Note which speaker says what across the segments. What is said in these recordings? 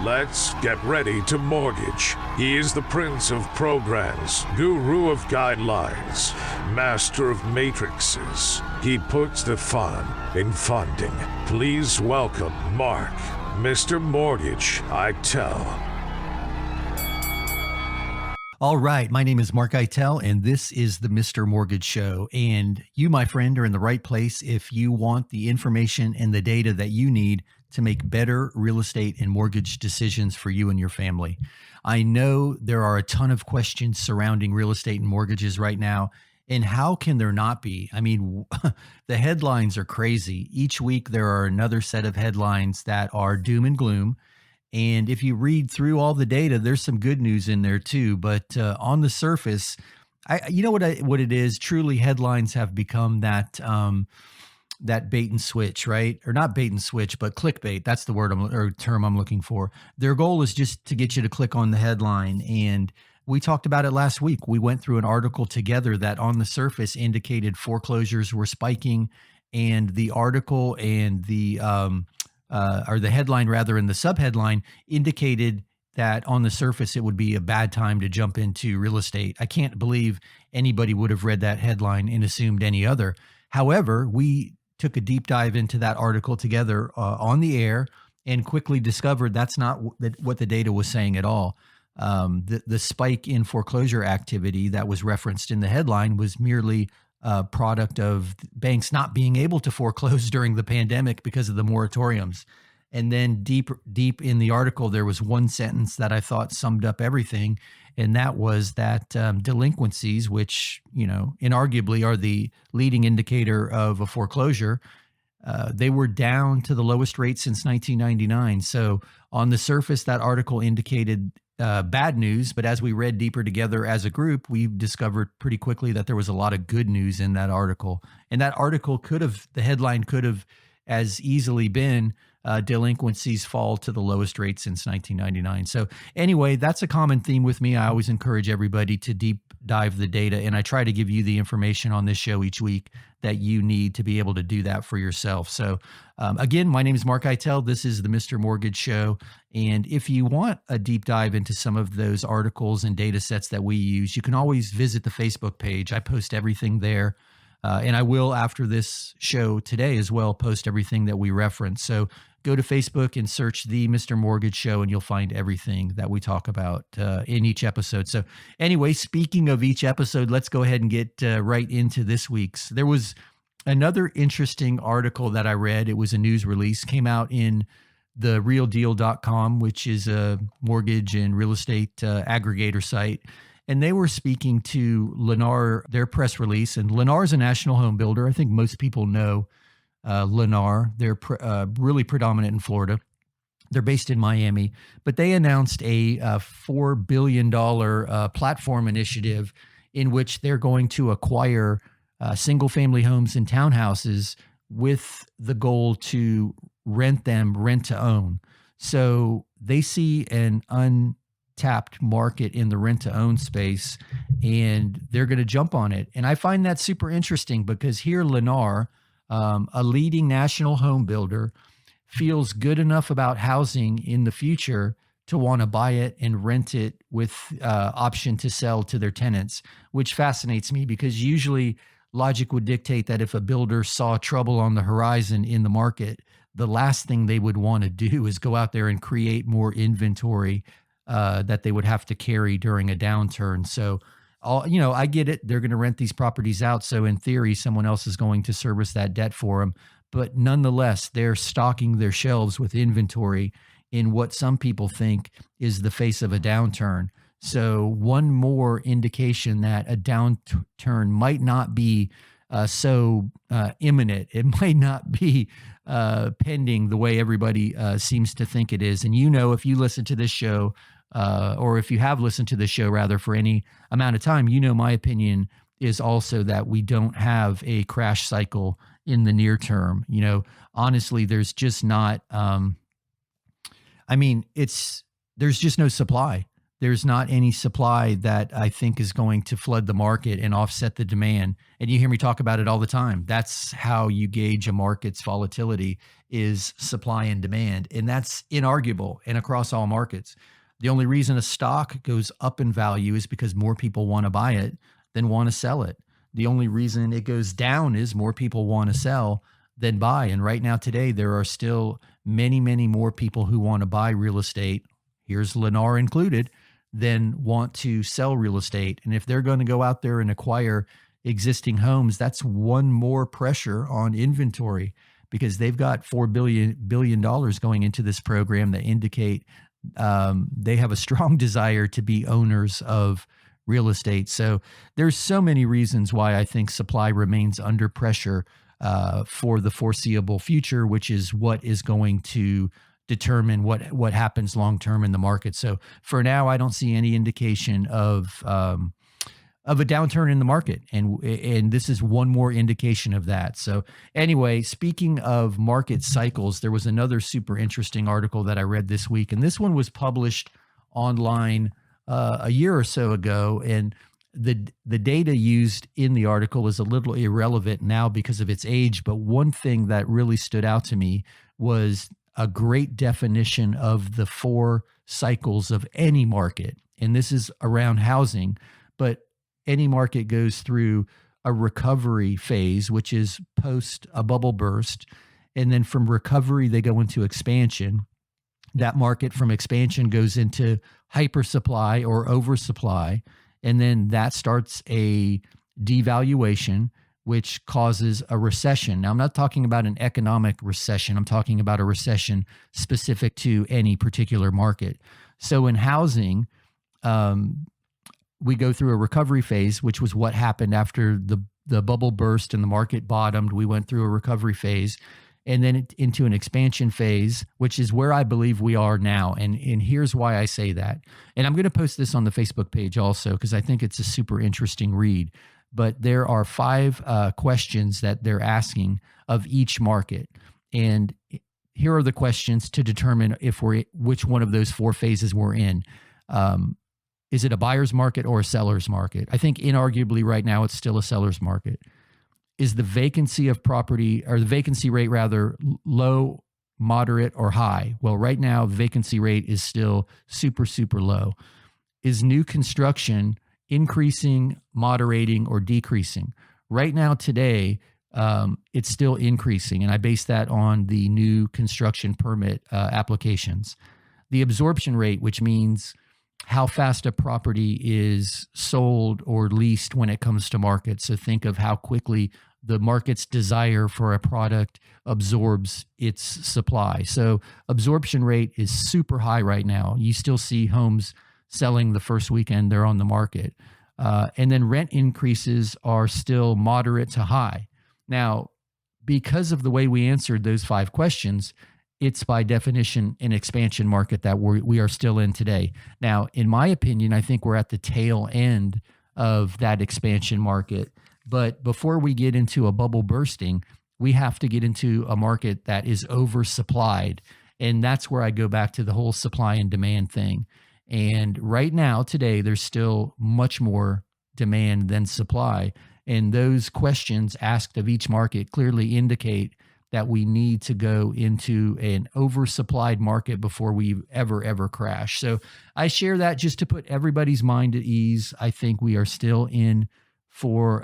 Speaker 1: Let's get ready to mortgage. He is the prince of programs, guru of guidelines, master of matrices. He puts the fun in funding. Please welcome Mark, Mr. Mortgage, I tell.
Speaker 2: All right, my name is Mark Eitel, and this is the Mr. Mortgage Show. And you, my friend, are in the right place if you want the information and the data that you need to make better real estate and mortgage decisions for you and your family. I know there are a ton of questions surrounding real estate and mortgages right now. And how can there not be? I mean, the headlines are crazy. Each week, there are another set of headlines that are doom and gloom. And if you read through all the data, there's some good news in there too. But on the surface, you know what it is? Truly, headlines have become that bait and switch, right? Or not bait and switch, but clickbait. That's the word or term I'm looking for. Their goal is just to get you to click on the headline. And we talked about it last week. We went through an article together that on the surface indicated foreclosures were spiking, and the article and the headline rather, and the subheadline indicated that on the surface it would be a bad time to jump into real estate. I can't believe anybody would have read that headline and assumed any other. However, we took a deep dive into that article together on the air and quickly discovered that's not what the data was saying at all. The spike in foreclosure activity that was referenced in the headline was merely a product of banks not being able to foreclose during the pandemic because of the moratoriums. And then deep in the article, there was one sentence that I thought summed up everything. And that was that delinquencies, which, inarguably are the leading indicator of a foreclosure, they were down to the lowest rate since 1999. So on the surface, that article indicated bad news. But as we read deeper together as a group, we discovered pretty quickly that there was a lot of good news in that article. And that article the headline could have as easily been delinquencies fall to the lowest rate since 1999. So anyway, that's a common theme with me. I always encourage everybody to deep dive the data, and I try to give you the information on this show each week that you need to be able to do that for yourself. So again, my name is Mark Eitel. This is the Mr. Mortgage Show. And if you want a deep dive into some of those articles and data sets that we use, you can always visit the Facebook page. I post everything there. And I will, after this show today as well, post everything that we reference. So go to Facebook and search the Mr. Mortgage Show, and you'll find everything that we talk about in each episode. So anyway, speaking of each episode, let's go ahead and get right into this week's. There was another interesting article that I read. It was a news release, came out in the realdeal.com, which is a mortgage and real estate aggregator site. And they were speaking to Lennar, their press release. And Lennar is a national home builder. I think most people know Lennar. They're really predominant in Florida. They're based in Miami. But they announced a $4 billion platform initiative in which they're going to acquire single-family homes and townhouses with the goal to rent to own. So they see an untapped market in the rent to own space, and they're going to jump on it. And I find that super interesting because here Lennar, a leading national home builder, feels good enough about housing in the future to want to buy it and rent it with option to sell to their tenants, which fascinates me because usually logic would dictate that if a builder saw trouble on the horizon in the market, the last thing they would want to do is go out there and create more inventory that they would have to carry during a downturn. So, I get it. They're going to rent these properties out. So in theory, someone else is going to service that debt for them. But nonetheless, they're stocking their shelves with inventory in what some people think is the face of a downturn. So one more indication that a downturn might not be so imminent. It might not be pending the way everybody seems to think it is. And if you listen to this show, or if you have listened to this show rather for any amount of time, my opinion is also that we don't have a crash cycle in the near term. Honestly, there's just not, there's just no supply. there's not any supply that I think is going to flood the market and offset the demand. And you hear me talk about it all the time. That's how you gauge a market's volatility, is supply and demand. And that's inarguable and across all markets. The only reason a stock goes up in value is because more people want to buy it than want to sell it. The only reason it goes down is more people want to sell than buy. And right now, today, there are still many, many more people who want to buy real estate, here's Lennar included, than want to sell real estate. And if they're going to go out there and acquire existing homes, that's one more pressure on inventory, because they've got $4 billion going into this program that indicate they have a strong desire to be owners of real estate. So there's so many reasons why I think supply remains under pressure for the foreseeable future, which is what is going to determine what happens long term in the market. So for now, I don't see any indication of a downturn in the market, and this is one more indication of that. So anyway, speaking of market cycles, there was another super interesting article that I read this week, and this one was published online a year or so ago, and the data used in the article is a little irrelevant now because of its age. But one thing that really stood out to me was a great definition of the 4 cycles of any market. And this is around housing, but any market goes through a recovery phase, which is post a bubble burst. And then from recovery, they go into expansion. That market from expansion goes into hypersupply or oversupply. And then that starts a devaluation, which causes a recession. Now, I'm not talking about an economic recession. I'm talking about a recession specific to any particular market. So in housing, we go through a recovery phase, which was what happened after the bubble burst and the market bottomed. We went through a recovery phase, and then into an expansion phase, which is where I believe we are now. And here's why I say that. And I'm going to post this on the Facebook page also, because I think it's a super interesting read. But there are 5 questions that they're asking of each market. And here are the questions to determine which one of those 4 phases we're in. Is it a buyer's market or a seller's market? I think inarguably right now it's still a seller's market. Is the vacancy of property, or the vacancy rate rather, low, moderate, or high? Well, right now the vacancy rate is still super, super low. Is new construction increasing, moderating, or decreasing? Right now today, it's still increasing, and I base that on the new construction permit applications. The absorption rate, which means how fast a property is sold or leased when it comes to market. So think of how quickly the market's desire for a product absorbs its supply. So absorption rate is super high right now. You still see homes selling the first weekend they're on the market. And then rent increases are still moderate to high. Now, because of the way we answered those 5 questions, it's by definition an expansion market that we are still in today. Now, in my opinion, I think we're at the tail end of that expansion market. But before we get into a bubble bursting, we have to get into a market that is oversupplied. And that's where I go back to the whole supply and demand thing. And right now, today, there's still much more demand than supply. And those questions asked of each market clearly indicate that we need to go into an oversupplied market before we ever crash. So I share that just to put everybody's mind at ease. I think we are still in for,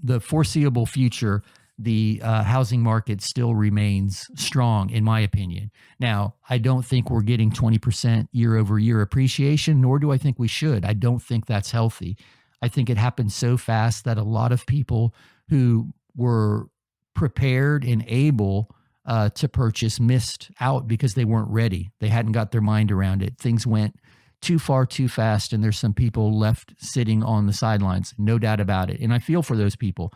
Speaker 2: the foreseeable future. The housing market still remains strong, in my opinion. Now, I don't think we're getting 20% year over year appreciation, nor do I think we should. I don't think that's healthy. I think it happened so fast that a lot of people who were prepared and able to purchase missed out because they weren't ready. They hadn't got their mind around it. Things went too far, too fast, and there's some people left sitting on the sidelines, no doubt about it. And I feel for those people.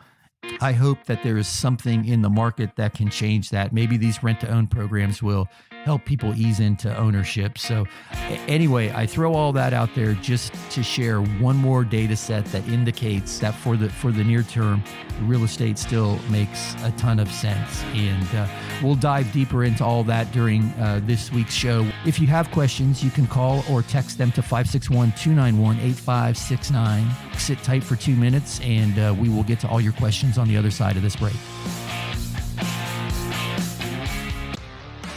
Speaker 2: I hope that there is something in the market that can change that. Maybe these rent-to-own programs will help people ease into ownership. So anyway, I throw all that out there just to share one more data set that indicates that for the near term, real estate still makes a ton of sense. And we'll dive deeper into all that during this week's show. If you have questions, you can call or text them to 561-291-8569. Sit tight for 2 minutes and we will get to all your questions on the other side of this break.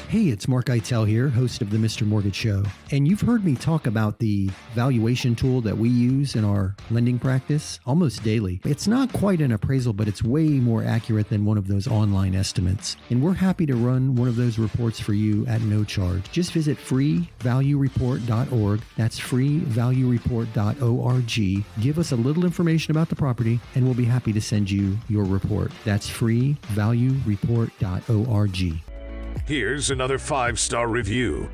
Speaker 2: Hey, it's Mark Eitel here, host of the Mr. Mortgage Show. And you've heard me talk about the valuation tool that we use in our lending practice almost daily. It's not quite an appraisal, but it's way more accurate than one of those online estimates. And we're happy to run one of those reports for you at no charge. Just visit freevaluereport.org. That's freevaluereport.org. Give us a little information about the property, and we'll be happy to send you your report. That's freevaluereport.org.
Speaker 1: Here's another 5-star review.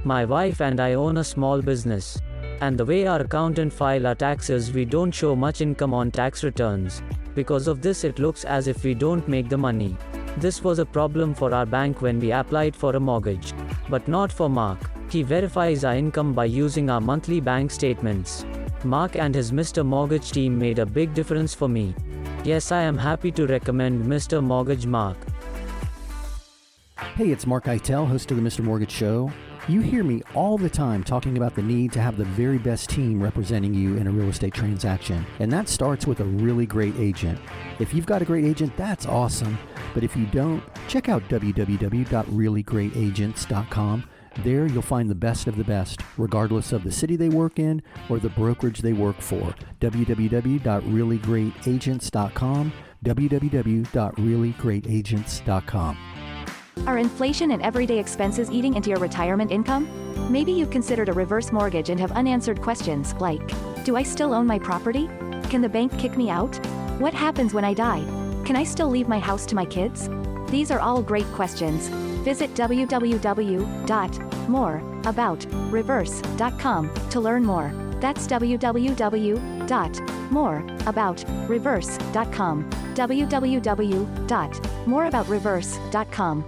Speaker 3: My wife and I own a small business. And the way our accountant file our taxes, we don't show much income on tax returns. Because of this, it looks as if we don't make the money. This was a problem for our bank when we applied for a mortgage. But not for Mark. He verifies our income by using our monthly bank statements. Mark and his Mr. Mortgage team made a big difference for me. Yes, I am happy to recommend Mr. Mortgage Mark.
Speaker 2: Hey, it's Mark Eitel, host of the Mr. Mortgage Show. You hear me all the time talking about the need to have the very best team representing you in a real estate transaction. And that starts with a really great agent. If you've got a great agent, that's awesome. But if you don't, check out www.reallyGreatAgents.com. There you'll find the best of the best, regardless of the city they work in or the brokerage they work for. www.reallyGreatAgents.com, www.reallyGreatAgents.com.
Speaker 4: Are inflation and everyday expenses eating into your retirement income? Maybe you've considered a reverse mortgage and have unanswered questions like, do I still own my property? Can the bank kick me out? What happens when I die? Can I still leave my house to my kids? These are all great questions. Visit www.moreaboutreverse.com to learn more. That's www.moreaboutreverse.com. www.moreaboutreverse.com.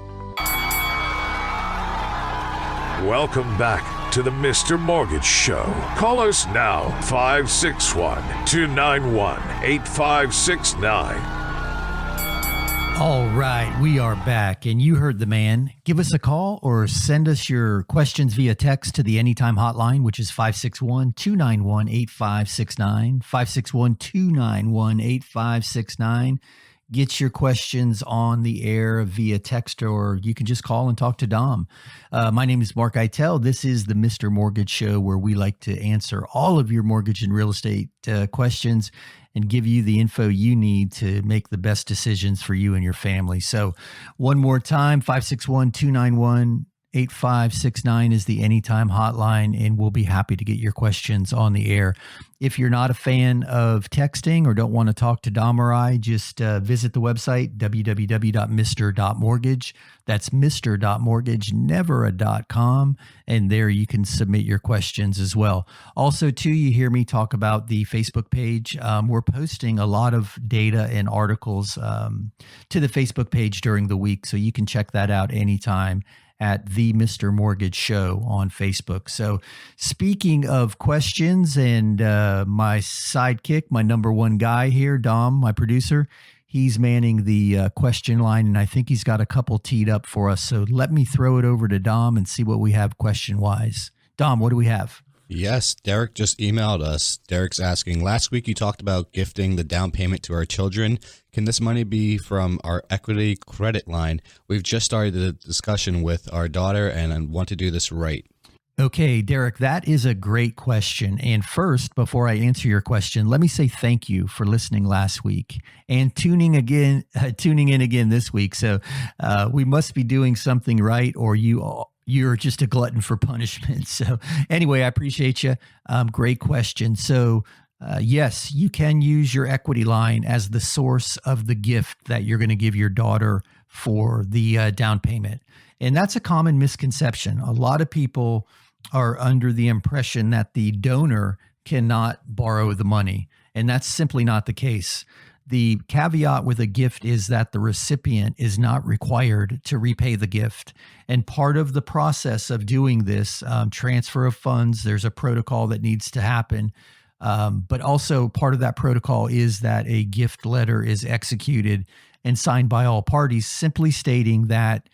Speaker 1: Welcome back to the Mr. Mortgage Show. Call us now, 561-291-8569.
Speaker 2: All right, we are back, and you heard the man. Give us a call or send us your questions via text to the Anytime Hotline, which is 561-291-8569, 561-291-8569. Get your questions on the air via text, or you can just call and talk to Dom. My name is Mark Eitel. This is the Mr. Mortgage Show, where we like to answer all of your mortgage and real estate questions and give you the info you need to make the best decisions for you and your family. So one more time, 561-291-8569 is the Anytime Hotline, and we'll be happy to get your questions on the air. If you're not a fan of texting or don't want to talk to Dom or I, just visit the website, www.mr.mortgage. That's mr.mortgage, never a .com. And there you can submit your questions as well. Also, too, you hear me talk about the Facebook page. We're posting a lot of data and articles to the Facebook page during the week, so you can check that out anytime at the Mr. Mortgage Show on Facebook. So speaking of questions, and my sidekick, my number one guy here, Dom, my producer, he's manning the question line, and I think he's got a couple teed up for us. So let me throw it over to Dom and see what we have question-wise. Dom, what do we have?
Speaker 5: Yes, Derek just emailed us. Derek's asking, last week you talked about gifting the down payment to our children. Can this money be from our equity credit line? We've just started the discussion with our daughter and I want to do this right.
Speaker 2: Okay, Derek, that is a great question. And first, before I answer your question, let me say thank you for listening last week and tuning in again this week. So we must be doing something right, or you're just a glutton for punishment. So anyway, I appreciate you. Great question. So yes, you can use your equity line as the source of the gift that you're going to give your daughter for the down payment. And that's a common misconception. A lot of people are under the impression that the donor cannot borrow the money. And that's simply not the case. The caveat with a gift is that the recipient is not required to repay the gift. And part of the process of doing this transfer of funds, there's a protocol that needs to happen. But also part of that protocol is that a gift letter is executed and signed by all parties, simply stating that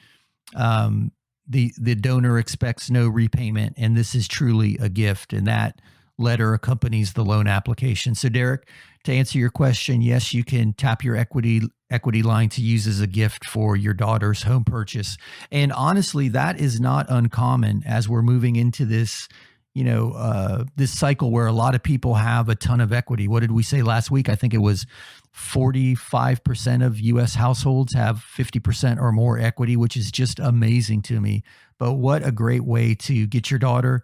Speaker 2: the donor expects no repayment, and this is truly a gift. And that letter accompanies the loan application. So Derek, to answer your question, yes, you can tap your equity line to use as a gift for your daughter's home purchase. And honestly, that is not uncommon as we're moving into this, this cycle where a lot of people have a ton of equity. What did we say last week? I think it was 45% of U.S. households have 50% or more equity, which is just amazing to me. But what a great way to get your daughter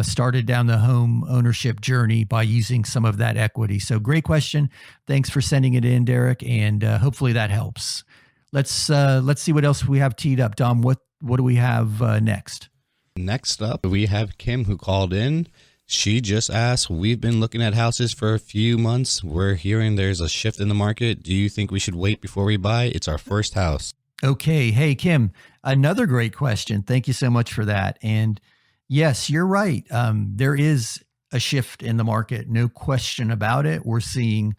Speaker 2: started down the home ownership journey by using some of that equity. So great question. Thanks for sending it in, Derek, and hopefully that helps. Let's see what else we have teed up. Dom, what do we have next?
Speaker 5: Next up, we have Kim, who called in. She just asked, we've been looking at houses for a few months. We're hearing there's a shift in the market. Do you think we should wait before we buy? It's our first house.
Speaker 2: Okay. Hey, Kim, another great question. Thank you so much for that. And yes, you're right. There is a shift in the market. No question about it. We're seeing,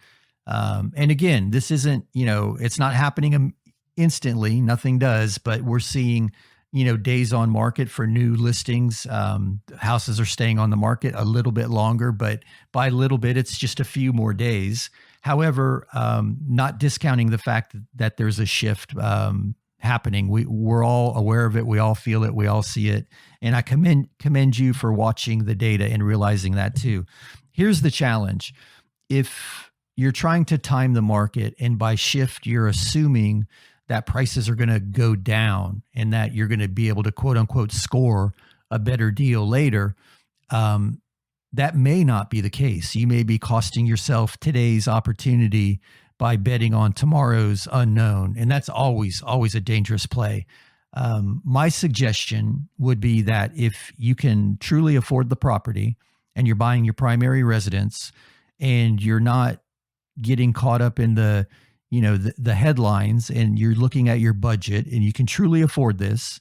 Speaker 2: and again, this isn't, it's not happening instantly. Nothing does, but we're seeing, days on market for new listings. Houses are staying on the market a little bit longer, but by a little bit, it's just a few more days. However, not discounting the fact that there's a shift happening. We're all aware of it. We all feel it. We all see it. And I commend you for watching the data and realizing that too. Here's the challenge. If you're trying to time the market and by shift, you're assuming that prices are going to go down and that you're going to be able to quote unquote score a better deal later, that may not be the case. You may be costing yourself today's opportunity by betting on tomorrow's unknown. And that's always a dangerous play. My suggestion would be that if you can truly afford the property and you're buying your primary residence and you're not getting caught up in the headlines and you're looking at your budget and you can truly afford this,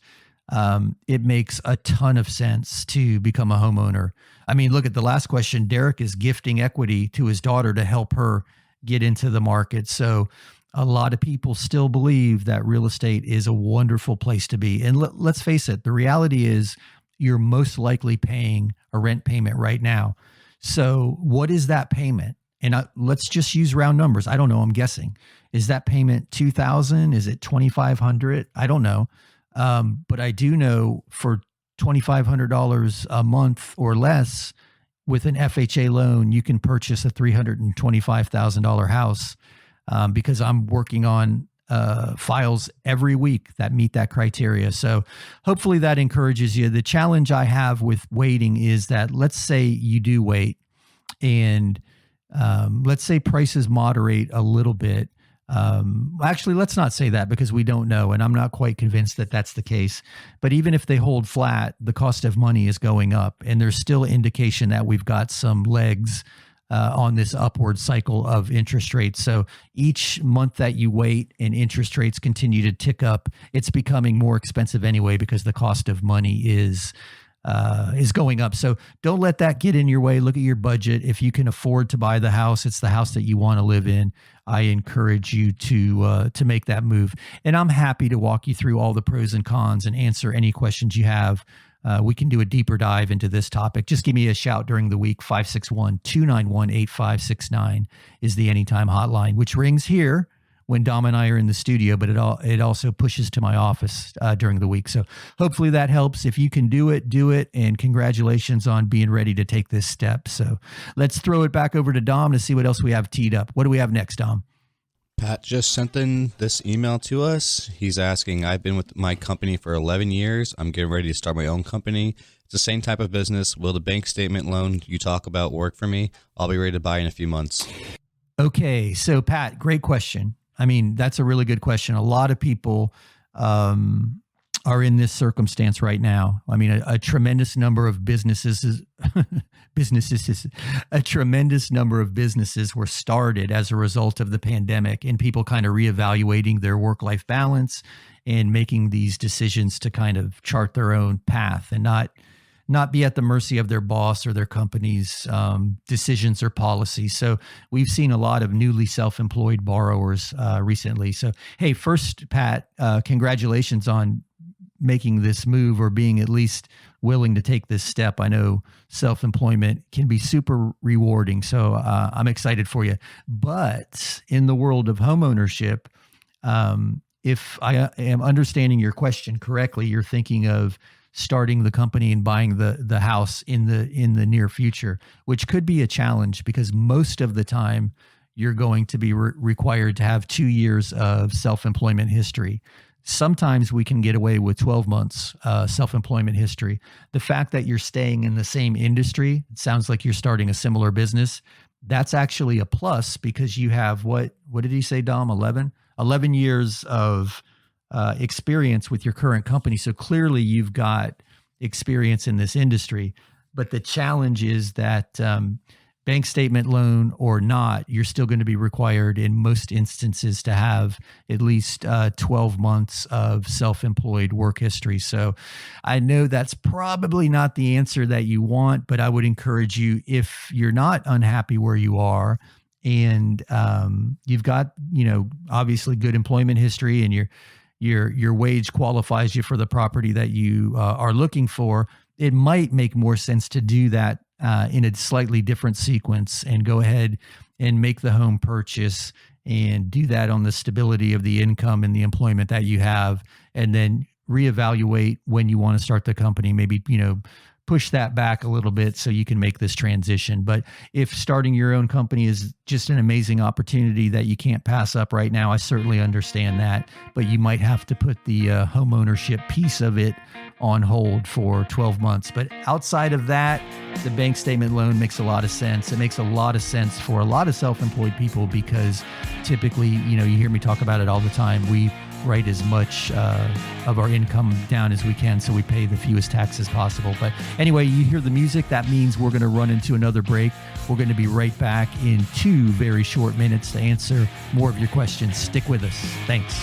Speaker 2: it makes a ton of sense to become a homeowner. I mean, look at the last question. Derek is gifting equity to his daughter to help her get into the market. So a lot of people still believe that real estate is a wonderful place to be. And let's face it, the reality is you're most likely paying a rent payment right now. So what is that payment? And let's just use round numbers. I don't know. I'm guessing. Is that payment $2,000? Is it $2,500? I don't know. But I do know for $2,500 a month or less with an FHA loan, you can purchase a $325,000 house because I'm working on files every week that meet that criteria. So hopefully that encourages you. The challenge I have with waiting is that let's say you do wait and let's say prices moderate a little bit. Actually, let's not say that because we don't know. And I'm not quite convinced that that's the case. But even if they hold flat, the cost of money is going up. And there's still indication that we've got some legs on this upward cycle of interest rates. So each month that you wait and interest rates continue to tick up, it's becoming more expensive anyway because the cost of money is going up. So don't let that get in your way. Look at your budget. If you can afford to buy the house, it's the house that you want to live in. I encourage you to make that move. And I'm happy to walk you through all the pros and cons and answer any questions you have. We can do a deeper dive into this topic. Just give me a shout during the week. 561-291-8569 is the Anytime hotline, which rings here when Dom and I are in the studio, but it also pushes to my office during the week. So hopefully that helps. If you can do it, do it. And congratulations on being ready to take this step. So let's throw it back over to Dom to see what else we have teed up. What do we have next, Dom?
Speaker 5: Pat just sent in this email to us. He's asking, I've been with my company for 11 years. I'm getting ready to start my own company. It's the same type of business. Will the bank statement loan you talk about work for me? I'll be ready to buy in a few months.
Speaker 2: Okay. So Pat, great question. I mean, that's a really good question. A lot of people are in this circumstance right now. I mean, a tremendous number of a tremendous number of businesses were started as a result of the pandemic, and people kind of reevaluating their work-life balance and making these decisions to kind of chart their own path and not be at the mercy of their boss or their company's decisions or policies. So we've seen a lot of newly self-employed borrowers recently. So, hey, first, Pat, congratulations on making this move or being at least willing to take this step. I know self-employment can be super rewarding, so I'm excited for you. But in the world of homeownership, if I am understanding your question correctly, you're thinking of starting the company and buying the house in the near future, which could be a challenge because most of the time you're going to be required to have 2 years of self-employment history. Sometimes we can get away with 12 months self-employment history. The fact that you're staying in the same industry, it sounds like you're starting a similar business. That's actually a plus because you have what did he say, Dom? 11 years of experience with your current company. So clearly you've got experience in this industry. But the challenge is that bank statement loan or not, you're still going to be required in most instances to have at least 12 months of self-employed work history. So I know that's probably not the answer that you want, but I would encourage you, if you're not unhappy where you are and you've got, obviously good employment history and your wage qualifies you for the property that you are looking for, it might make more sense to do that in a slightly different sequence and go ahead and make the home purchase and do that on the stability of the income and the employment that you have, and then reevaluate when you want to start the company. Maybe, push that back a little bit so you can make this transition. But if starting your own company is just an amazing opportunity that you can't pass up right now, I certainly understand that. But you might have to put the home ownership piece of it on hold for 12 months. But outside of that, the bank statement loan makes a lot of sense. It makes a lot of sense for a lot of self-employed people because typically, you hear me talk about it all the time. We write as much of our income down as we can so we pay the fewest taxes possible. But anyway, you hear the music. That means we're going to run into another break. We're going to be right back in 2 very short minutes to answer more of your questions. Stick with us. Thanks.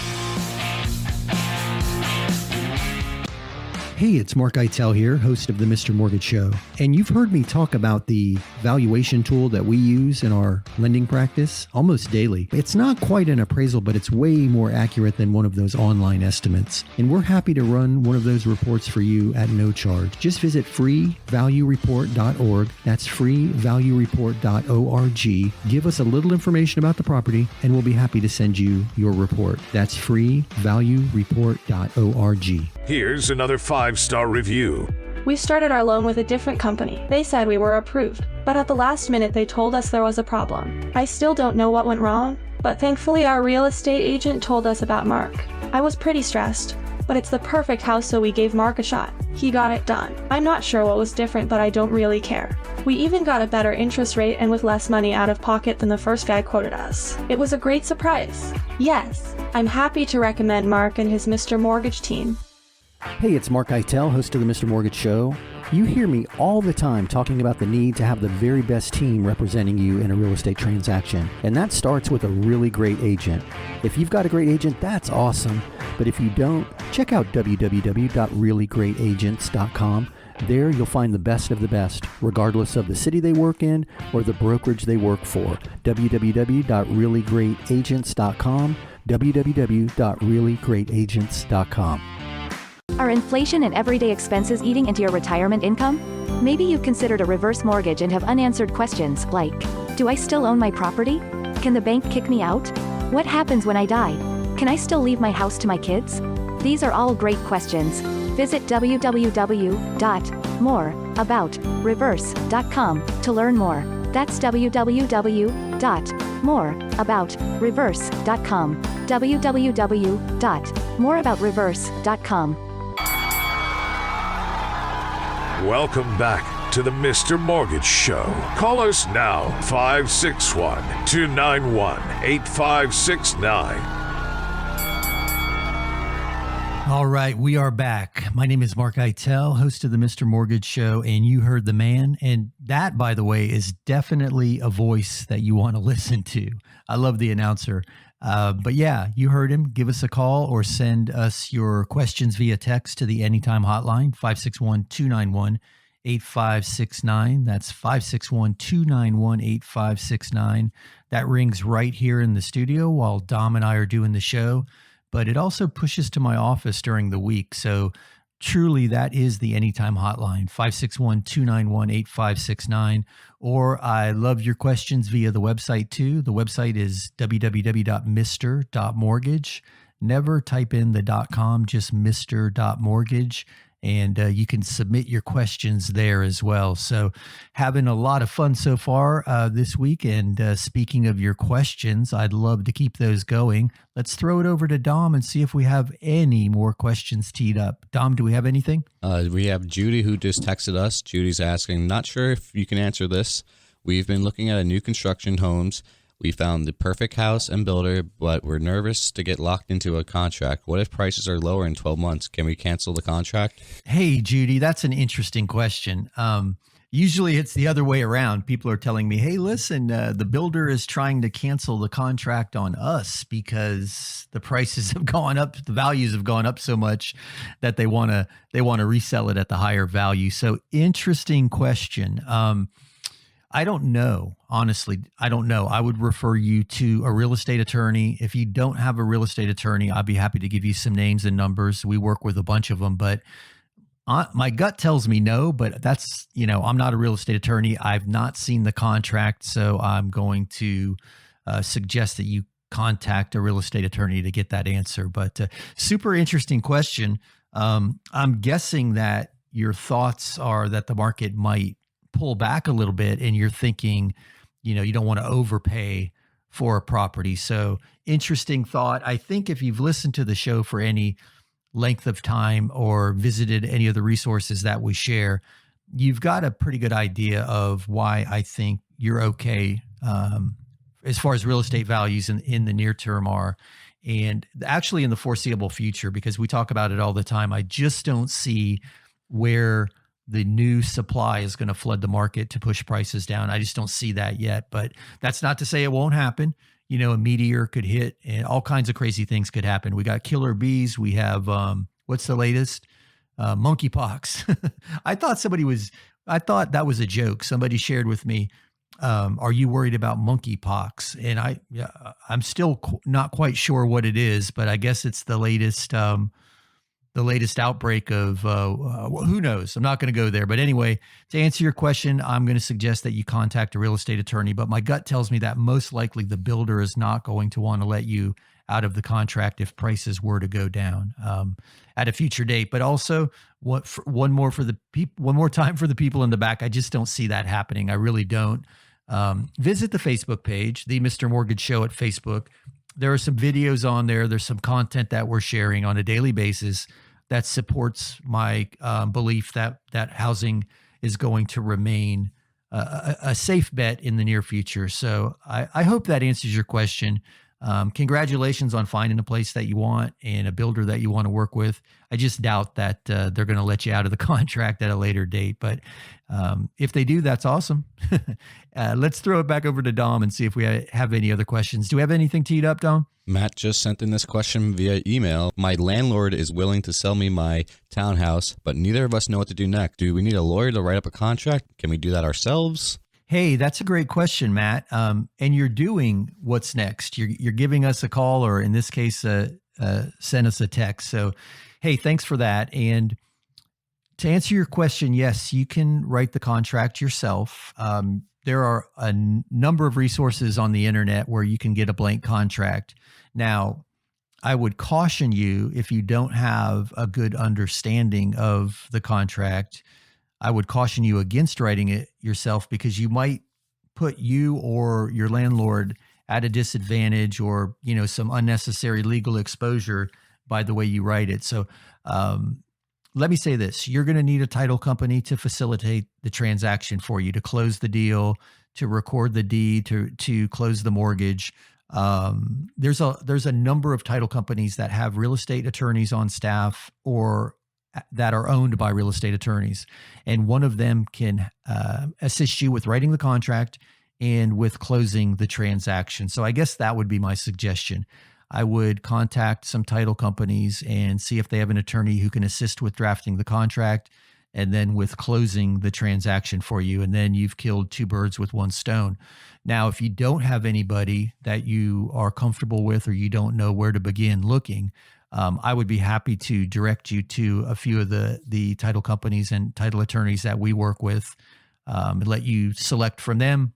Speaker 2: Hey, it's Mark Eitel here, host of the Mr. Mortgage Show. And you've heard me talk about the valuation tool that we use in our lending practice almost daily. It's not quite an appraisal, but it's way more accurate than one of those online estimates. And we're happy to run one of those reports for you at no charge. Just visit freevaluereport.org. That's freevaluereport.org. Give us a little information about the property, and we'll be happy to send you your report. That's freevaluereport.org.
Speaker 1: Here's another 5-star review.
Speaker 6: We started our loan with a different company. They said we were approved, but at the last minute they told us there was a problem. I still don't know what went wrong, but thankfully our real estate agent told us about Mark. I was pretty stressed, but it's the perfect house, so we gave Mark a shot. He got it done. I'm not sure what was different, but I don't really care. We even got a better interest rate and with less money out of pocket than the first guy quoted us. It was a great surprise. Yes, I'm happy to recommend Mark and his Mr. Mortgage team.
Speaker 2: Hey, it's Mark Eitel, host of the Mr. Mortgage Show. You hear me all the time talking about the need to have the very best team representing you in a real estate transaction. And that starts with a really great agent. If you've got a great agent, that's awesome. But if you don't, check out www.reallyGreatAgents.com. There you'll find the best of the best, regardless of the city they work in or the brokerage they work for. www.reallyGreatAgents.com. www.reallyGreatAgents.com.
Speaker 4: Are inflation and everyday expenses eating into your retirement income? Maybe you've considered a reverse mortgage and have unanswered questions like, do I still own my property? Can the bank kick me out? What happens when I die? Can I still leave my house to my kids? These are all great questions. Visit www.moreaboutreverse.com to learn more. That's www.moreaboutreverse.com. www.moreaboutreverse.com.
Speaker 1: Welcome back to the Mr. Mortgage Show. Call us now, 561-291-8569.
Speaker 2: All right, we are back. My name is Mark Eitel, host of the Mr. Mortgage Show, and you heard the man. And that, by the way, is definitely a voice that you want to listen to. I love the announcer. But yeah, you heard him. Give us a call or send us your questions via text to the Anytime Hotline, 561-291-8569. That's 561-291-8569. That rings right here in the studio while Dom and I are doing the show. But it also pushes to my office during the week. So truly, that is the Anytime Hotline, 561-291-8569. Or I love your questions via the website too. The website is www.mr.mortgage. Never type in the .com, just mr.mortgage. And you can submit your questions there as well. So having a lot of fun so far this week. And speaking of your questions, I'd love to keep those going. Let's throw it over to Dom and see if we have any more questions teed up. Dom, do we have anything?
Speaker 5: We have Judy who just texted us. Judy's asking, not sure if you can answer this. We've been looking at a new construction homes. We found the perfect house and builder, but we're nervous to get locked into a contract. What if prices are lower in 12 months? Can we cancel the contract?
Speaker 2: Hey, Judy, that's an interesting question. Usually it's the other way around. People are telling me, hey, listen, the builder is trying to cancel the contract on us because the prices have gone up, the values have gone up so much that they want to resell it at the higher value. So interesting question. I don't know. Honestly, I don't know. I would refer you to a real estate attorney. If you don't have a real estate attorney, I'd be happy to give you some names and numbers. We work with a bunch of them, but my gut tells me no, but that's, I'm not a real estate attorney. I've not seen the contract, so I'm going to suggest that you contact a real estate attorney to get that answer. But super interesting question. I'm guessing that your thoughts are that the market might pull back a little bit and you're thinking, you don't want to overpay for a property. So interesting thought. I think if you've listened to the show for any length of time or visited any of the resources that we share, you've got a pretty good idea of why I think you're okay as far as real estate values in the near term are. And actually in the foreseeable future, because we talk about it all the time, I just don't see where the new supply is going to flood the market to push prices down. I just don't see that yet, but that's not to say it won't happen. A meteor could hit and all kinds of crazy things could happen. We got killer bees. We have, what's the latest? Monkeypox. I thought that was a joke. Somebody shared with me, are you worried about monkeypox? And I'm still not quite sure what it is, but I guess it's the latest outbreak of who knows? I'm not going to go there. But anyway, to answer your question, I'm going to suggest that you contact a real estate attorney. But my gut tells me that most likely the builder is not going to want to let you out of the contract if prices were to go down at a future date. But also, one more time for the people in the back. I just don't see that happening. I really don't. Visit the Facebook page, the Mr. Mortgage Show at Facebook. There are some videos on there. There's some content that we're sharing on a daily basis that supports my belief that housing is going to remain a safe bet in the near future. So I hope that answers your question. Congratulations on finding a place that you want and a builder that you want to work with. I just doubt that they're going to let you out of the contract at a later date. But if they do, that's awesome. Let's throw it back over to Dom and see if we have any other questions. Do we have anything teed up, Dom?
Speaker 5: Matt just sent in this question via email. My landlord is willing to sell me my townhouse, but neither of us know what to do next. Do we need a lawyer to write up a contract? Can we do that ourselves?
Speaker 2: Hey, that's a great question, Matt. And you're doing what's next. You're giving us a call, or in this case, send us a text. So, hey, thanks for that. And to answer your question, yes, you can write the contract yourself. There are a number of resources on the internet where you can get a blank contract. Now, I would caution you, if you don't have a good understanding of the contract, I would caution you against writing it yourself, because you might put you or your landlord at a disadvantage, or, some unnecessary legal exposure by the way you write it. So let me say this: you're going to need a title company to facilitate the transaction for you, to close the deal, to record the deed, to close the mortgage. There's a number of title companies that have real estate attorneys on staff or that are owned by real estate attorneys, and one of them can assist you with writing the contract and with closing the transaction. So I guess that would be my suggestion. I would contact some title companies and see if they have an attorney who can assist with drafting the contract and then with closing the transaction for you. And then you've killed two birds with one stone. Now, if you don't have anybody that you are comfortable with or you don't know where to begin looking, I would be happy to direct you to a few of the title companies and title attorneys that we work with, and let you select from them.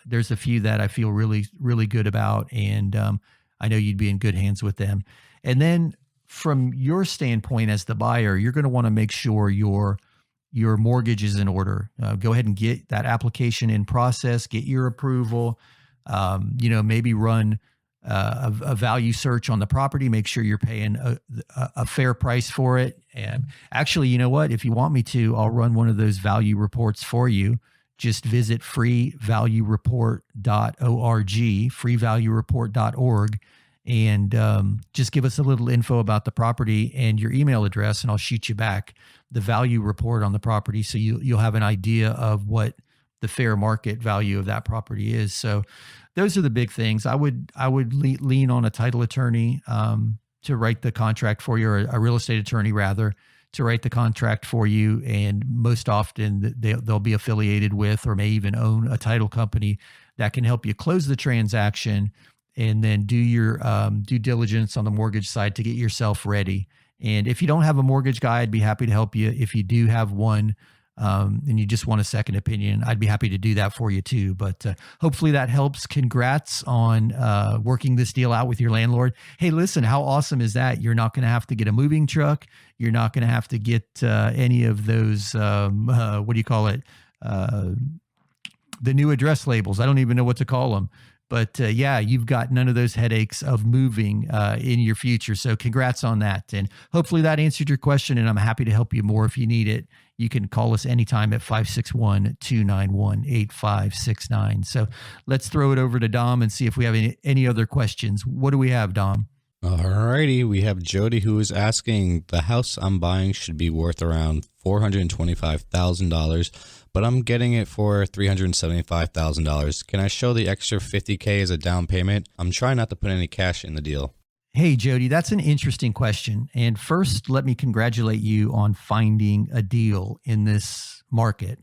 Speaker 2: There's a few that I feel really, really good about, and I know you'd be in good hands with them. And then from your standpoint as the buyer, you're going to want to make sure your mortgage is in order. Go ahead and get that application in process, get your approval, maybe run a value search on the property, make sure you're paying a fair price for it. And actually, you know what? If you want me to, I'll run one of those value reports for you. Just visit freevaluereport.org, freevaluereport.org, and just give us a little info about the property and your email address, and I'll shoot you back the value report on the property, so you'll have an idea of what the fair market value of that property is. So those are the big things. I would lean on a title attorney to write the contract for you, or a real estate attorney rather, to write the contract for you. And most often they'll be affiliated with or may even own a title company that can help you close the transaction and then do your due diligence on the mortgage side to get yourself ready. And if you don't have a mortgage guy, I'd be happy to help you. If you do have one, and you just want a second opinion, I'd be happy to do that for you too. But hopefully that helps. Congrats on working this deal out with your landlord. Hey, listen, how awesome is that? You're not going to have to get a moving truck. You're not going to have to get any of those, what do you call it? The new address labels. I don't even know what to call them. But yeah, you've got none of those headaches of moving in your future. So congrats on that. And hopefully that answered your question, and I'm happy to help you more if you need it. You can call us anytime at 561-291-8569. So let's throw it over to Dom and see if we have any other questions. What do we have, Dom?
Speaker 5: All righty. We have Jody, who is asking, the house I'm buying should be worth around $425,000, but I'm getting it for $375,000. Can I show the extra $50K as a down payment? I'm trying not to put any cash in the deal.
Speaker 2: Hey, Jody, that's an interesting question. And first, let me congratulate you on finding a deal in this market,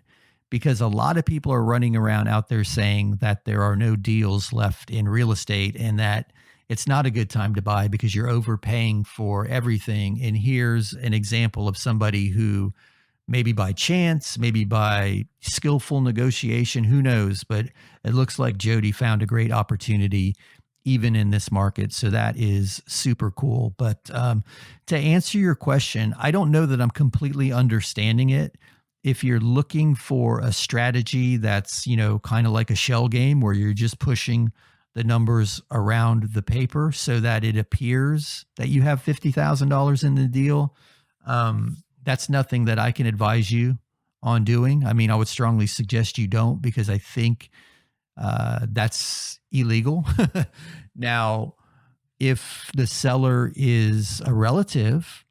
Speaker 2: because a lot of people are running around out there saying that there are no deals left in real estate and that it's not a good time to buy because you're overpaying for everything. And here's an example of somebody who maybe by chance, maybe by skillful negotiation, who knows, but it looks like Jody found a great opportunity even in this market. So that is super cool. But to answer your question, I don't know that I'm completely understanding it. If you're looking for a strategy that's, kind of like a shell game where you're just pushing the numbers around the paper so that it appears that you have $50,000 in the deal, that's nothing that I can advise you on doing. I mean, I would strongly suggest you don't, because I think that's illegal. Now, if the seller is a relative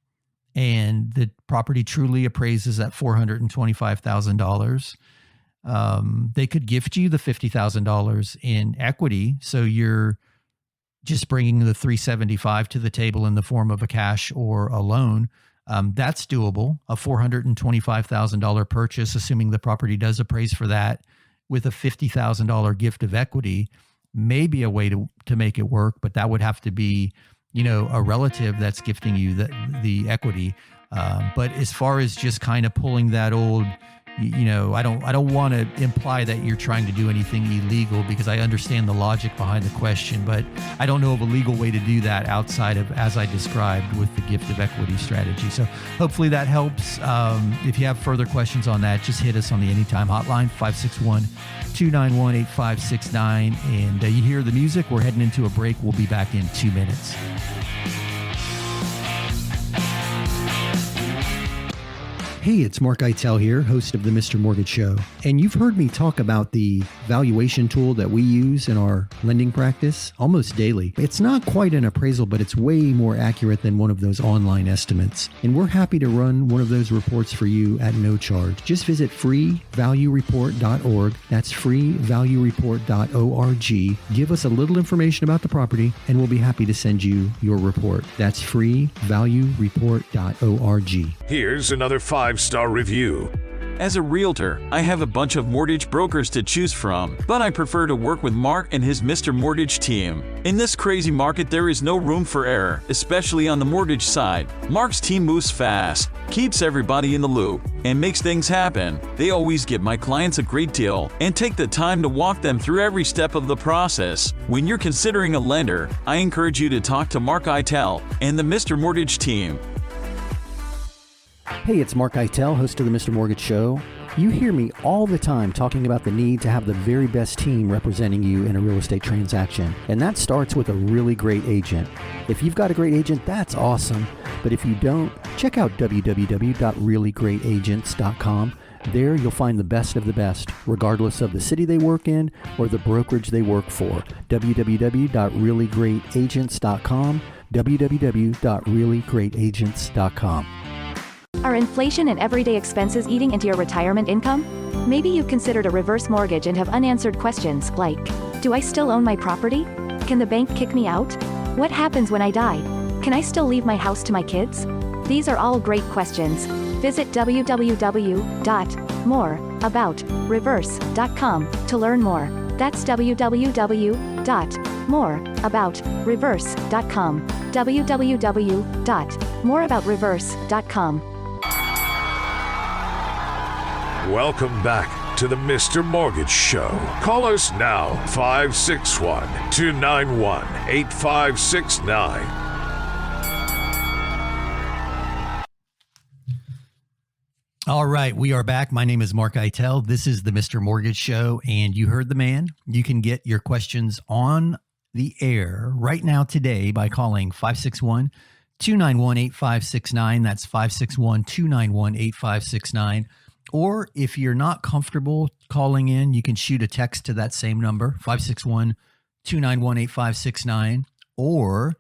Speaker 2: and the property truly appraises at $425,000, they could gift you the $50,000 in equity. So you're just bringing the $375,000 to the table in the form of a cash or a loan. That's doable. A $425,000 purchase, assuming the property does appraise for that, with a $50,000 gift of equity may be a way to make it work, but that would have to be, a relative that's gifting you the equity. But as far as just kind of pulling that old, I don't want to imply that you're trying to do anything illegal, because I understand the logic behind the question, but I don't know of a legal way to do that outside of, as I described, with the gift of equity strategy. So hopefully that helps. If you have further questions on that, just hit us on the Anytime hotline, 561-291-8569. And you hear the music. We're heading into a break. We'll be back in 2 minutes. Hey, it's Mark Eitel here, host of the Mr. Mortgage Show. And you've heard me talk about the valuation tool that we use in our lending practice almost daily. It's not quite an appraisal, but it's way more accurate than one of those online estimates. And we're happy to run one of those reports for you at no charge. Just visit freevaluereport.org. That's freevaluereport.org. Give us a little information about the property, and we'll be happy to send you your report. That's freevaluereport.org.
Speaker 1: Here's another 5-star review.
Speaker 7: As a realtor, I have a bunch of mortgage brokers to choose from, but I prefer to work with Mark and his Mr. Mortgage team. In this crazy market, there is no room for error, especially on the mortgage side. Mark's team moves fast, keeps everybody in the loop, and makes things happen. They always give my clients a great deal and take the time to walk them through every step of the process. When you're considering a lender, I encourage you to talk to Mark Eitel and the Mr. Mortgage team.
Speaker 2: Hey, it's Mark Eitel, host of the Mr. Mortgage Show. You hear me all the time talking about the need to have the very best team representing you in a real estate transaction. And that starts with a really great agent. If you've got a great agent, that's awesome. But if you don't, check out www.reallyGreatAgents.com. There you'll find the best of the best, regardless of the city they work in or the brokerage they work for. www.reallyGreatAgents.com. www.reallyGreatAgents.com.
Speaker 4: Are inflation and everyday expenses eating into your retirement income? Maybe you've considered a reverse mortgage and have unanswered questions like, do I still own my property? Can the bank kick me out? What happens when I die? Can I still leave my house to my kids? These are all great questions. Visit www.moreaboutreverse.com to learn more. That's www.moreaboutreverse.com. www.moreaboutreverse.com.
Speaker 1: Welcome back to the Mr. Mortgage Show. Call us now, 561-291-8569.
Speaker 2: All right, we are back. My name is Mark Eitel. This is the Mr. Mortgage Show, and you heard the man. You can get your questions on the air right now today by calling 561-291-8569. That's 561-291-8569. Or if you're not comfortable calling in, you can shoot a text to that same number, 561-291-8569, or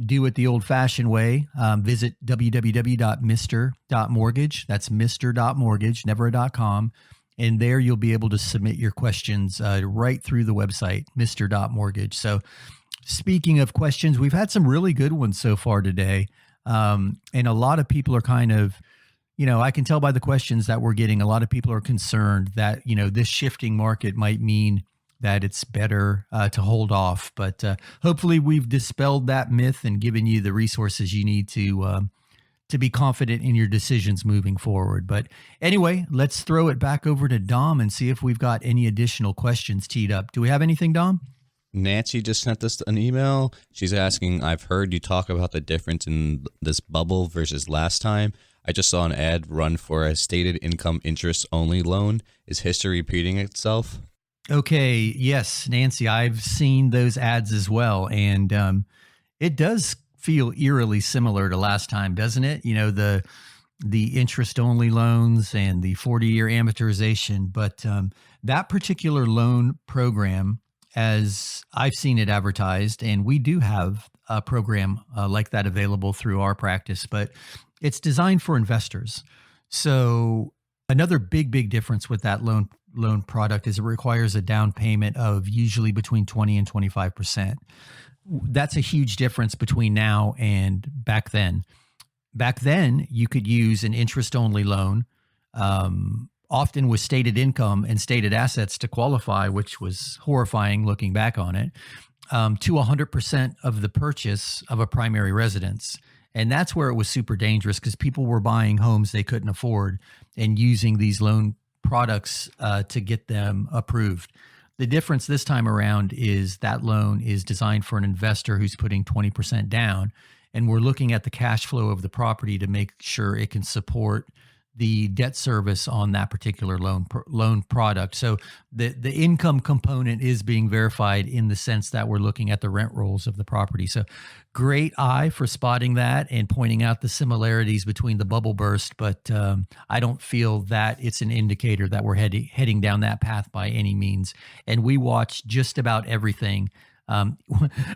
Speaker 2: do it the old-fashioned way. Visit www.mr.mortgage. That's mr.mortgage, never a .com. And there you'll be able to submit your questions right through the website, mr.mortgage. So speaking of questions, we've had some really good ones so far today. And a lot of people are kind of, I can tell by the questions that we're getting, a lot of people are concerned that, this shifting market might mean that it's better to hold off. But hopefully we've dispelled that myth and given you the resources you need to be confident in your decisions moving forward. But anyway, let's throw it back over to Dom and see if we've got any additional questions teed up. Do we have anything, Dom?
Speaker 5: Nancy just sent us an email. She's asking, I've heard you talk about the difference in this bubble versus last time. I just saw an ad run for a stated income interest only loan. Is history repeating itself?
Speaker 2: Okay. Yes, Nancy, I've seen those ads as well. And it does feel eerily similar to last time, doesn't it? The interest only loans and the 40-year amortization. But that particular loan program, as I've seen it advertised, and we do have a program like that available through our practice, but it's designed for investors. So another big difference with that loan product is it requires a down payment of usually between 20 and 25%. That's a huge difference between now and back then. Back then, you could use an interest-only loan, often with stated income and stated assets to qualify, which was horrifying looking back on it, to 100% of the purchase of a primary residence. And that's where it was super dangerous because people were buying homes they couldn't afford and using these loan products to get them approved. The difference this time around is that loan is designed for an investor who's putting 20% down, and we're looking at the cash flow of the property to make sure it can support the debt service on that particular loan product. So the income component is being verified in the sense that we're looking at the rent rolls of the property. So great eye for spotting that and pointing out the similarities between the bubble burst, but I don't feel that it's an indicator that we're heading down that path by any means. And we watch just about everything.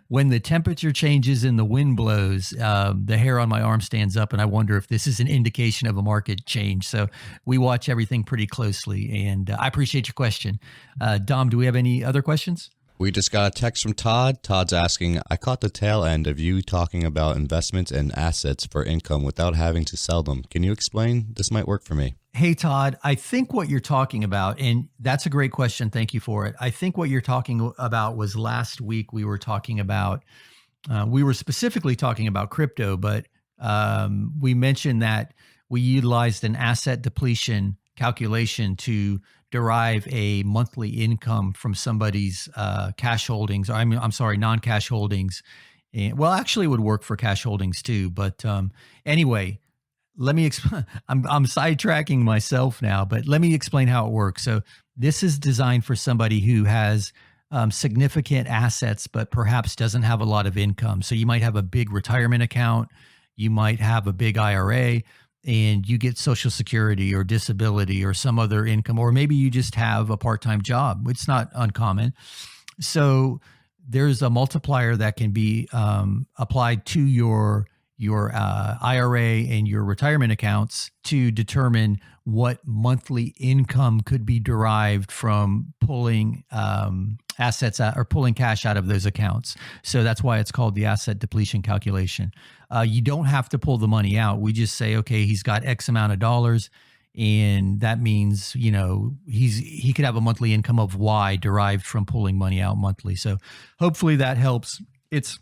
Speaker 2: When the temperature changes and the wind blows, the hair on my arm stands up, and I wonder if this is an indication of a market change. So we watch everything pretty closely, and I appreciate your question. Dom, do we have any other questions?
Speaker 5: We just got a text from Todd. Todd's asking, I caught the tail end of you talking about investments and assets for income without having to sell them. Can you explain? This might work for me.
Speaker 2: Hey, Todd, I think what you're talking about, and that's a great question. Thank you for it. I think what you're talking about was last week we were talking about, we were specifically talking about crypto, but we mentioned that we utilized an asset depletion calculation to derive a monthly income from somebody's cash holdings. I'm sorry, non-cash holdings. And, well, actually it would work for cash holdings too. But anyway, let me explain. I'm sidetracking myself now, but let me explain how it works. So this is designed for somebody who has significant assets, but perhaps doesn't have a lot of income. So you might have a big retirement account, you might have a big IRA, and you get Social Security or disability or some other income, or maybe you just have a part-time job. It's not uncommon. So there's a multiplier that can be applied to your IRA and your retirement accounts to determine what monthly income could be derived from pulling assets out or pulling cash out of those accounts. So that's why it's called the asset depletion calculation. You don't have to pull the money out. We just say, okay, he's got X amount of dollars, and that means, you know, he could have a monthly income of Y derived from pulling money out monthly. So hopefully that helps. It's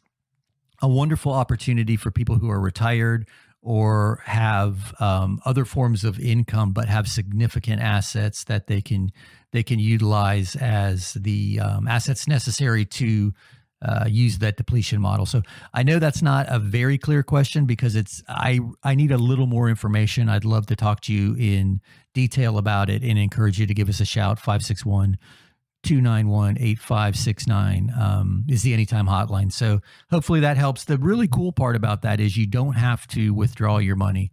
Speaker 2: a wonderful opportunity for people who are retired or have other forms of income, but have significant assets that they can utilize as the assets necessary to use that depletion model. So I know that's not a very clear question because I need a little more information. I'd love to talk to you in detail about it and encourage you to give us a shout. 561-291-8569 is the Anytime hotline. So hopefully that helps. The really cool part about that is you don't have to withdraw your money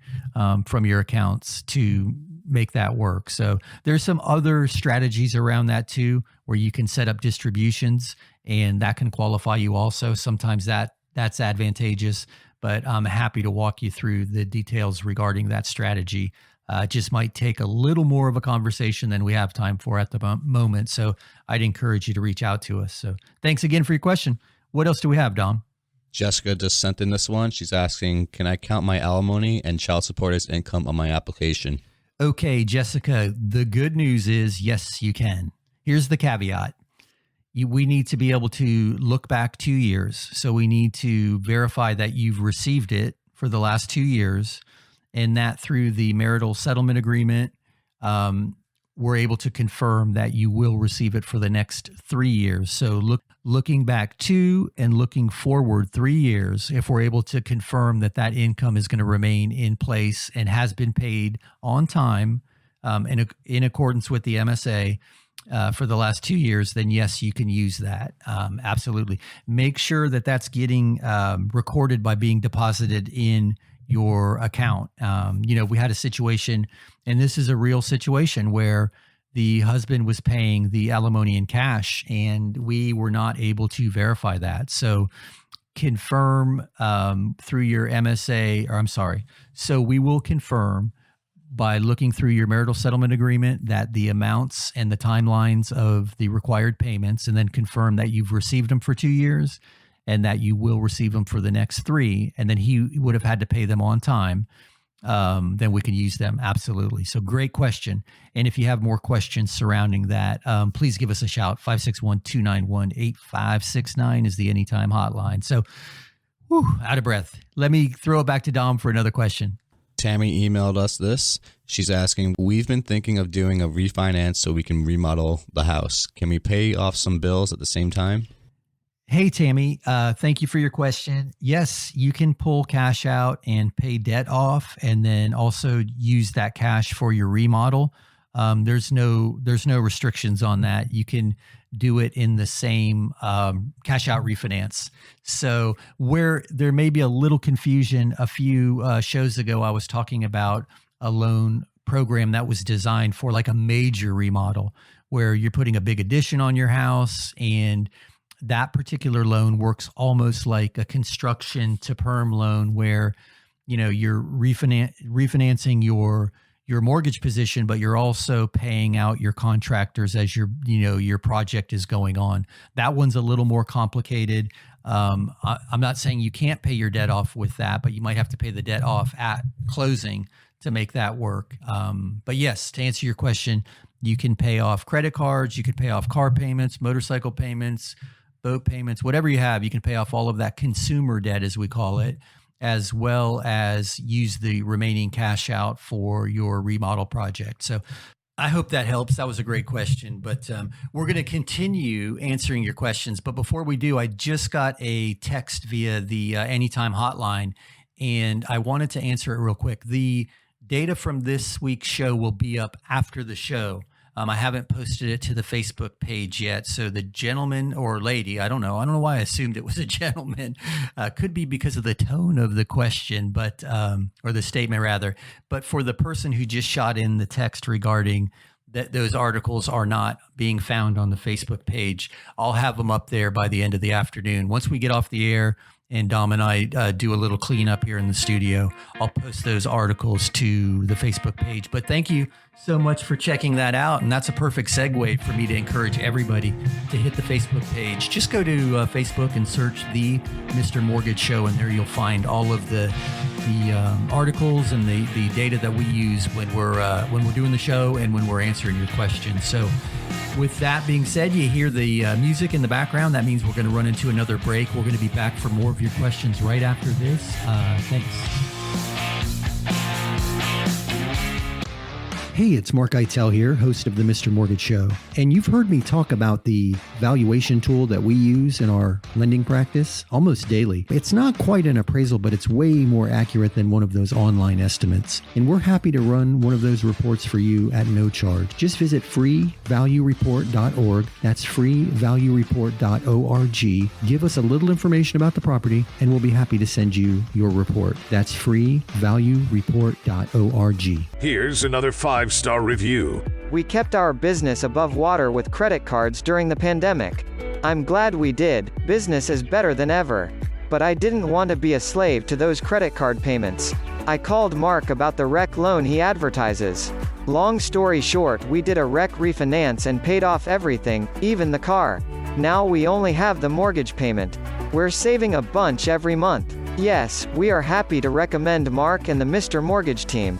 Speaker 2: from your accounts to make that work. So there's some other strategies around that too, where you can set up distributions and that can qualify you also. Sometimes that's advantageous, but I'm happy to walk you through the details regarding that strategy. It just might take a little more of a conversation than we have time for at the moment. So I'd encourage you to reach out to us. So thanks again for your question. What else do we have, Dom?
Speaker 5: Jessica just sent in this one. She's asking, can I count my alimony and child support as income on my application?
Speaker 2: Okay, Jessica, the good news is, yes, you can. Here's the caveat. We need to be able to look back 2 years. So we need to verify that you've received it for the last 2 years, and that through the marital settlement agreement, we're able to confirm that you will receive it for the next 3 years. So looking back 2 and looking forward 3 years, if we're able to confirm that that income is going to remain in place and has been paid on time in accordance with the MSA, for the last 2 years, then yes, you can use that. Absolutely. Make sure that that's getting recorded by being deposited in your account. We had a situation, and this is a real situation, where the husband was paying the alimony in cash and we were not able to verify that. So confirm through your MSA, or I'm sorry. So we will confirm by looking through your marital settlement agreement that the amounts and the timelines of the required payments, and then confirm that you've received them for 2 years and that you will receive them for the next 3, and then he would have had to pay them on time, then we can use them. Absolutely. So great question. And if you have more questions surrounding that, please give us a shout. 561-291-8569 is the Anytime hotline. So out of breath. Let me throw it back to Dom for another question.
Speaker 5: Tammy emailed us this. She's asking, we've been thinking of doing a refinance so we can remodel the house. Can we pay off some bills at the same time?
Speaker 2: Hey, Tammy, thank you for your question. Yes, you can pull cash out and pay debt off, and then also use that cash for your remodel. There's no restrictions on that. You can do it in the same cash out refinance. So where there may be a little confusion, a few shows ago, I was talking about a loan program that was designed for like a major remodel where you're putting a big addition on your house, and that particular loan works almost like a construction to perm loan where, you're refinancing your mortgage position, but you're also paying out your contractors as your project is going on. That one's a little more complicated. I'm not saying you can't pay your debt off with that, but you might have to pay the debt off at closing to make that work. But yes, to answer your question, you can pay off credit cards, you can pay off car payments, motorcycle payments, boat payments, whatever you have. You can pay off all of that consumer debt, as we call it, as well as use the remaining cash out for your remodel project. So I hope that helps. That was a great question, but we're going to continue answering your questions. But before we do, I just got a text via the Anytime hotline, and I wanted to answer it real quick. The data from this week's show will be up after the show. I haven't posted it to the Facebook page yet. So the gentleman or lady, I don't know why I assumed it was a gentleman. Could be because of the tone of the question, but or the statement rather. But for the person who just shot in the text regarding that those articles are not being found on the Facebook page, I'll have them up there by the end of the afternoon. Once we get off the air and Dom and I do a little cleanup here in the studio, I'll post those articles to the Facebook page. But thank you so much for checking that out. And that's a perfect segue for me to encourage everybody to hit the Facebook page. Just go to Facebook and search the Mr. Mortgage Show, and there you'll find all of the articles and the data that we use when we're doing the show and when we're answering your questions. So with that being said, you hear the music in the background. That means we're going to run into another break. We're going to be back for more of your questions right after this. Thanks. Hey, it's Mark Eitel here, host of the Mr. Mortgage Show. And you've heard me talk about the valuation tool that we use in our lending practice almost daily. It's not quite an appraisal, but it's way more accurate than one of those online estimates. And we're happy to run one of those reports for you at no charge. Just visit freevaluereport.org. That's freevaluereport.org. Give us a little information about the property, and we'll be happy to send you your report. That's freevaluereport.org.
Speaker 1: Here's another 5-star review.
Speaker 8: We kept our business above water with credit cards during the pandemic. I'm glad we did. Business is better than ever. But I didn't want to be a slave to those credit card payments. I called Mark about the rec loan he advertises. Long story short, we did a rec refinance and paid off everything, even the car. Now we only have the mortgage payment. We're saving a bunch every month. Yes, we are happy to recommend Mark and the Mr. Mortgage team.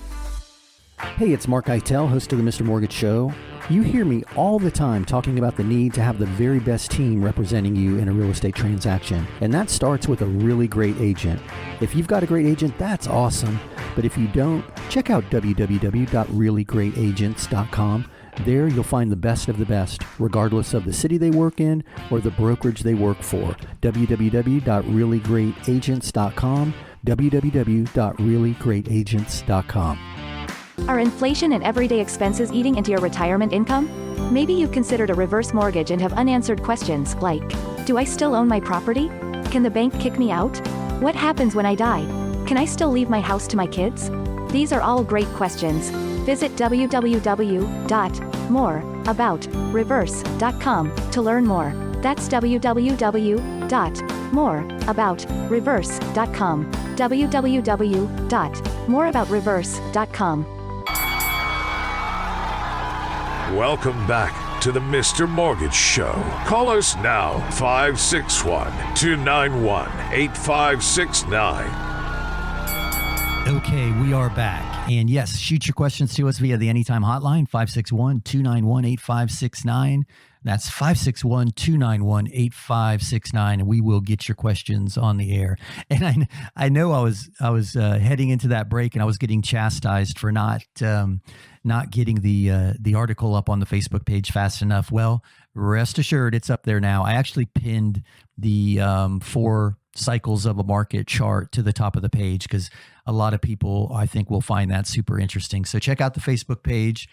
Speaker 2: Hey, it's Mark Eitel, host of the Mr. Mortgage Show. You hear me all the time talking about the need to have the very best team representing you in a real estate transaction. And that starts with a really great agent. If you've got a great agent, that's awesome. But if you don't, check out www.reallyGreatAgents.com. There you'll find the best of the best, regardless of the city they work in or the brokerage they work for. www.reallyGreatAgents.com. www.reallyGreatAgents.com.
Speaker 4: Are inflation and everyday expenses eating into your retirement income? Maybe you've considered a reverse mortgage and have unanswered questions like, do I still own my property? Can the bank kick me out? What happens when I die? Can I still leave my house to my kids? These are all great questions. Visit www.moreaboutreverse.com to learn more. That's www.moreaboutreverse.com. www.moreaboutreverse.com.
Speaker 1: Welcome back to the Mr. Mortgage Show. Call us now, 561-291-8569.
Speaker 2: Okay, we are back. And yes, shoot your questions to us via the Anytime hotline, 561-291-8569. That's 561-291-8569, and we will get your questions on the air. And I know I was heading into that break, and I was getting chastised for not getting the article up on the Facebook page fast enough. Well, rest assured, it's up there now. I actually pinned the 4 cycles of a market chart to the top of the page because a lot of people, I think, will find that super interesting. So check out the Facebook page.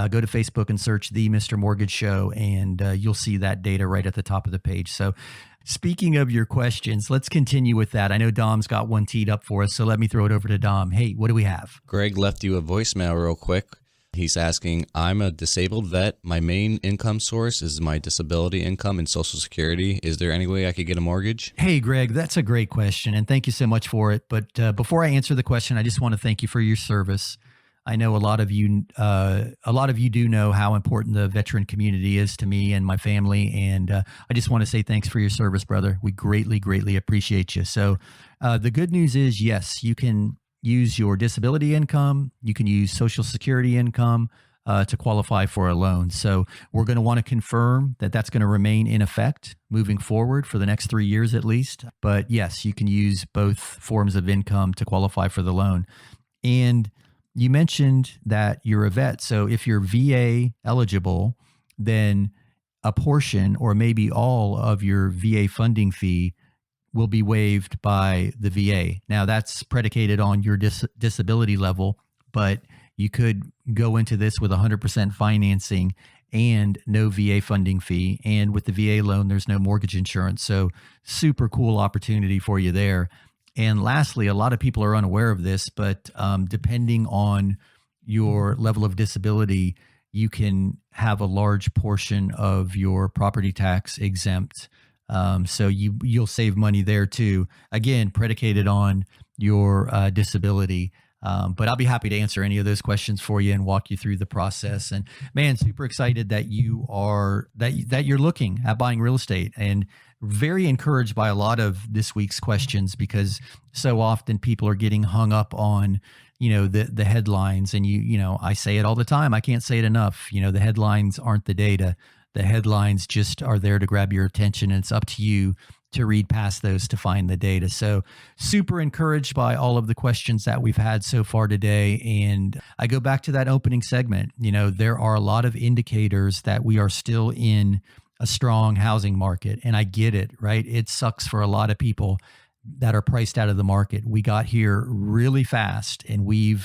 Speaker 2: Go to Facebook and search The Mr. Mortgage Show, and you'll see that data right at the top of the page. So speaking of your questions, let's continue with that. I know Dom's got one teed up for us, so let me throw it over to Dom. Hey, what do we have?
Speaker 5: Greg left you a voicemail real quick. He's asking, I'm a disabled vet. My main income source is my disability income and Social Security. Is there any way I could get a mortgage?
Speaker 2: Hey, Greg, that's a great question, and thank you so much for it. But before I answer the question, I just want to thank you for your service. I know a lot of you do know how important the veteran community is to me and my family, and I just want to say thanks for your service, brother. We greatly, greatly appreciate you. So the good news is, yes, you can use your disability income. You can use Social Security income to qualify for a loan. So we're going to want to confirm that that's going to remain in effect moving forward for the next 3 years at least. But yes, you can use both forms of income to qualify for the loan. And you mentioned that you're a vet. So if you're VA eligible, then a portion or maybe all of your VA funding fee will be waived by the VA. Now that's predicated on your disability level, but you could go into this with 100% financing and no VA funding fee. And with the VA loan, there's no mortgage insurance. So super cool opportunity for you there. And lastly, a lot of people are unaware of this, but depending on your level of disability, you can have a large portion of your property tax exempt. So you'll save money there too. Again, predicated on your disability. But I'll be happy to answer any of those questions for you and walk you through the process. And man, super excited that you're looking at buying real estate, and very encouraged by a lot of this week's questions, because so often people are getting hung up on, the headlines. And I say it all the time. I can't say it enough. The headlines aren't the data. The headlines just are there to grab your attention, and it's up to you to read past those to find the data. So super encouraged by all of the questions that we've had so far today. And I go back to that opening segment. There are a lot of indicators that we are still in a strong housing market. And I get it, right? It sucks for a lot of people that are priced out of the market. We got here really fast, and we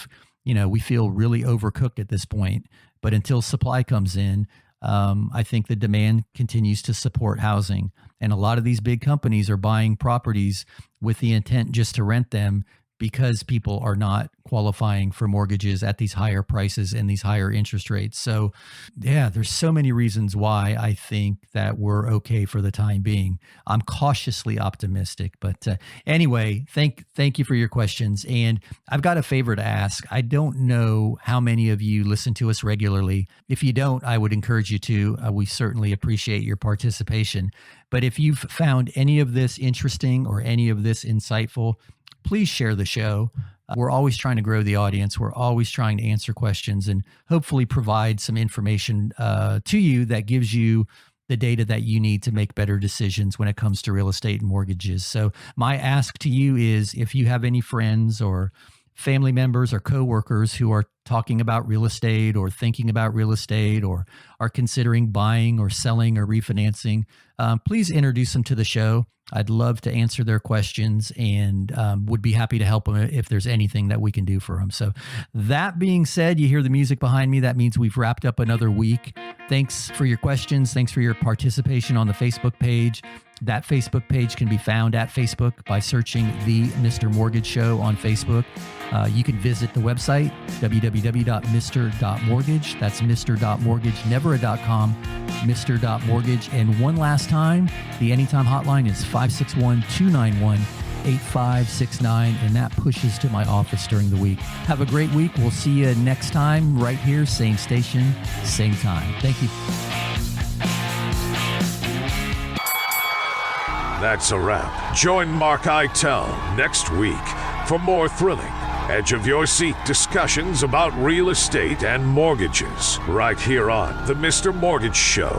Speaker 2: feel really overcooked at this point. But until supply comes in, I think the demand continues to support housing. And a lot of these big companies are buying properties with the intent just to rent them, because people are not qualifying for mortgages at these higher prices and these higher interest rates. So yeah, there's so many reasons why I think that we're okay for the time being. I'm cautiously optimistic, but anyway, thank you for your questions. And I've got a favor to ask. I don't know how many of you listen to us regularly. If you don't, I would encourage you to. We certainly appreciate your participation. But if you've found any of this interesting or any of this insightful, please share the show. We're always trying to grow the audience. We're always trying to answer questions and hopefully provide some information to you that gives you the data that you need to make better decisions when it comes to real estate and mortgages. So my ask to you is, if you have any friends or family members or coworkers who are talking about real estate or thinking about real estate or are considering buying or selling or refinancing, please introduce them to the show. I'd love to answer their questions and would be happy to help them if there's anything that we can do for them. So that being said, you hear the music behind me. That means we've wrapped up another week. Thanks for your questions. Thanks for your participation on the Facebook page. That Facebook page can be found at Facebook by searching The Mr. Mortgage Show on Facebook. You can visit the website, www.mr.mortgage. That's mr.mortgage, never a .com, mr.mortgage. And one last time, the anytime hotline is 561-291-8569, and that pushes to my office during the week. Have a great week. We'll see you next time right here, same station, same time. Thank you.
Speaker 1: That's a wrap. Join Mark Eitel next week for more thrilling, edge-of-your-seat discussions about real estate and mortgages right here on The Mr. Mortgage Show.